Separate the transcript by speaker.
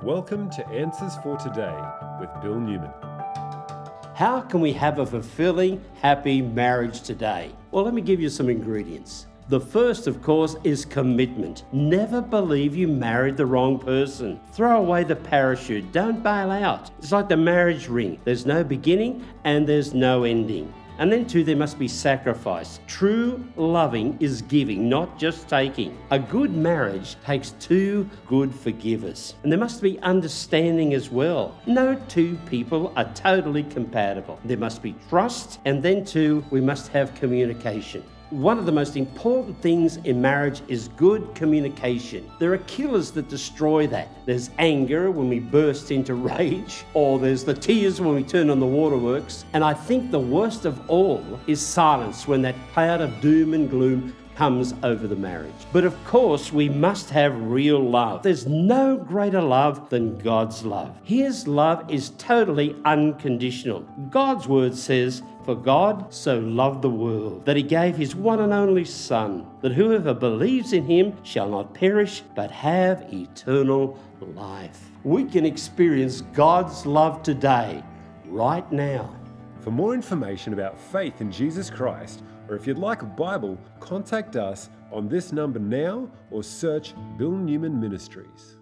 Speaker 1: Welcome to Answers for Today with Bill Newman.
Speaker 2: How can we have a fulfilling, happy marriage today? Well, let me give you some ingredients. The first, of course, is commitment. Never believe you married the wrong person. Throw away the parachute. Don't bail out. It's like the marriage ring. There's no beginning and there's no ending. And then too, there must be sacrifice. True loving is giving, not just taking. A good marriage takes two good forgivers. And there must be understanding as well. No two people are totally compatible. There must be trust, and then too, we must have communication. One of the most important things in marriage is good communication. There are killers that destroy that. There's anger when we burst into rage, or there's the tears when we turn on the waterworks. And I think the worst of all is silence, when that cloud of doom and gloom comes over the marriage. But of course, we must have real love. There's no greater love than God's love. His love is totally unconditional. God's word says, "For God so loved the world, that he gave his one and only Son, that whoever believes in him shall not perish, but have eternal life." We can experience God's love today, right now.
Speaker 1: For more information about faith in Jesus Christ, or if you'd like a Bible, contact us on this number now or search Bill Newman Ministries.